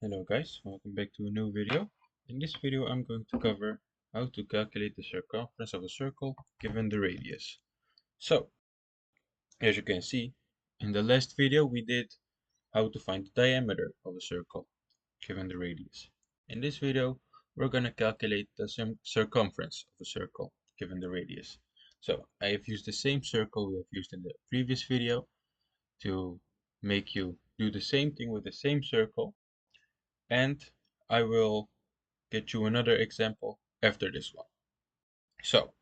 Hello guys, welcome back to a new video. In this video I'm going to cover how to calculate the circumference of a circle given the radius. So, as you can see, in the last video we did how to find the diameter of a circle given the radius. In this video we're going to calculate the circumference of a circle given the radius. So, I have used the same circle we have used in the previous video to make you do the same thing with the same circle, and I will get you another example after this one. So,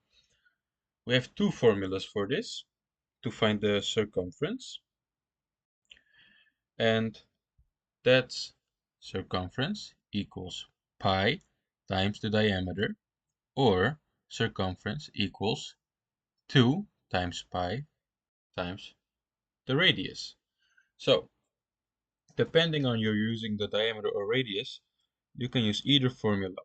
we have two formulas for this to find the circumference, and that's circumference equals pi times the diameter, or circumference equals 2 times pi times the radius. So, depending on you're using the diameter or radius, you can use either formula.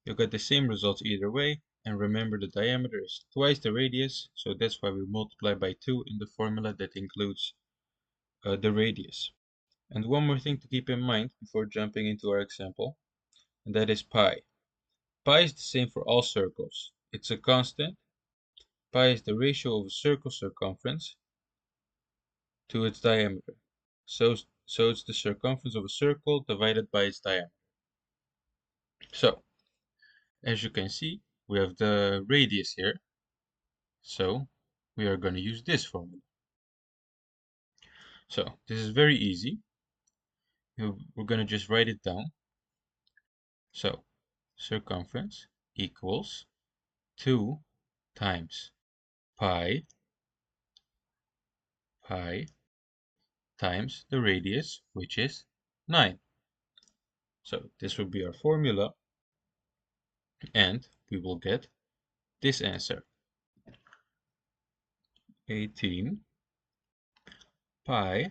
You'll get the same results either way, and remember the diameter is twice the radius, so that's why we multiply by 2 in the formula that includes the radius. And one more thing to keep in mind before jumping into our example, and that is pi. Pi is the same for all circles. It's a constant. Pi is the ratio of a circle's circumference to its diameter. So it's the circumference of a circle divided by its diameter. So, as you can see, we have the radius here. So, we are going to use this formula. So, this is very easy. We're going to just write it down. So, circumference equals 2 times pi times the radius, which is 9. So, this will be our formula, and we will get this answer. 18 pi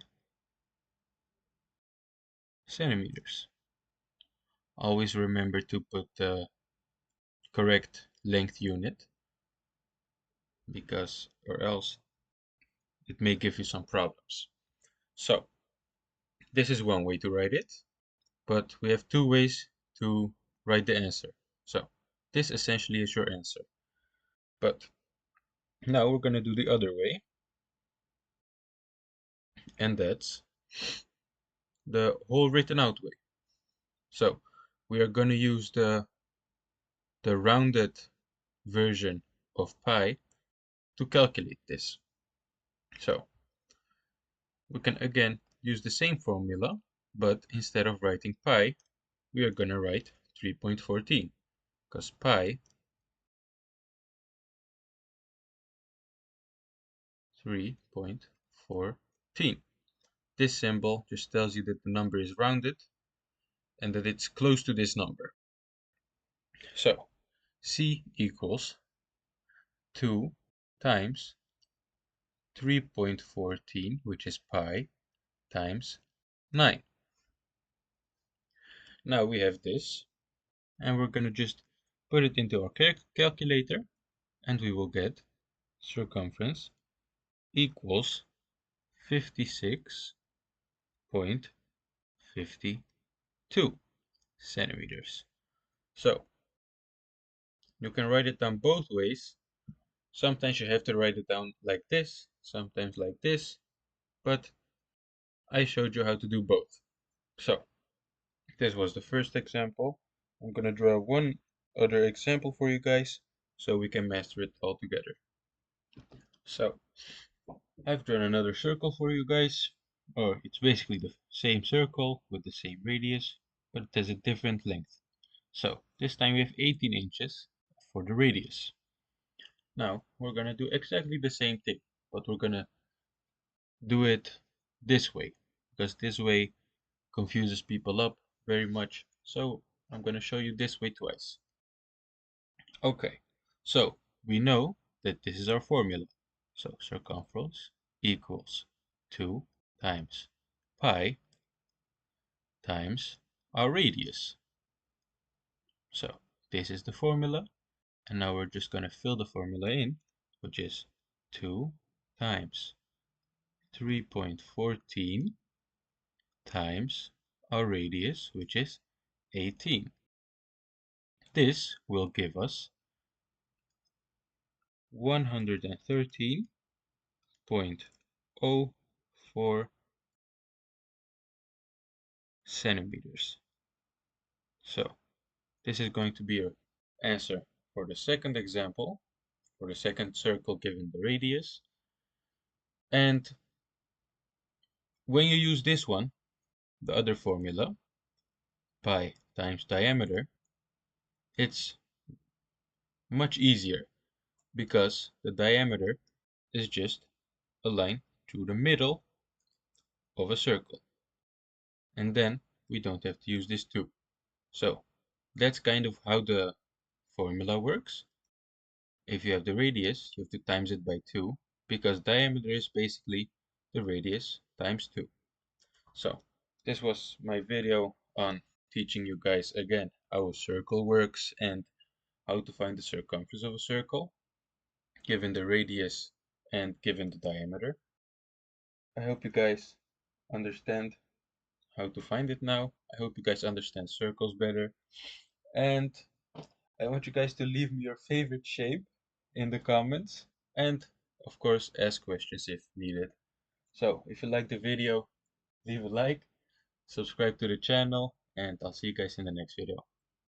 centimeters. Always remember to put the correct length unit, because or else it may give you some problems. So, this is one way to write it, but we have two ways to write the answer. So, this essentially is your answer. But now we're going to do the other way, and that's the whole written out way. So, we are going to use the rounded version of pi to calculate this. So, we can again use the same formula, but instead of writing pi, we are going to write 3.14, because pi 3.14. This symbol just tells you that the number is rounded and that it's close to this number. So, C equals 2 times 3.14, which is pi, times 9. Now we have this, and we're going to just put it into our calculator, and we will get circumference equals 56.52 centimeters. So, you can write it down both ways. Sometimes you have to write it down like this, sometimes like this, but I showed you how to do both. So, this was the first example. I'm going to draw one other example for you guys so we can master it all together. So, I've drawn another circle for you guys. Or it's basically the same circle with the same radius, but it has a different length. So, this time we have 18 inches for the radius. Now, we're going to do exactly the same thing, but we're going to do it this way, because this way confuses people up very much. So I'm going to show you this way twice. Okay, so we know that this is our formula. So circumference equals 2 times pi times our radius. So this is the formula, and now we're just going to fill the formula in, which is 2 times 3.14 times our radius, which is 18. This will give us 113.04 centimeters. So this is going to be our answer for the second example, for the second circle given the radius. And when you use this one, the other formula, pi times diameter, it's much easier because the diameter is just a line through the middle of a circle. And then we don't have to use this 2. So that's kind of how the formula works. If you have the radius, you have to times it by 2 because diameter is basically the radius times 2. So this was my video on teaching you guys again how a circle works and how to find the circumference of a circle given the radius and given the diameter. I hope you guys understand how to find it now. I hope you guys understand circles better. And I want you guys to leave me your favorite shape in the comments. And of course, ask questions if needed. So if you like the video, leave a like, subscribe to the channel, and I'll see you guys in the next video.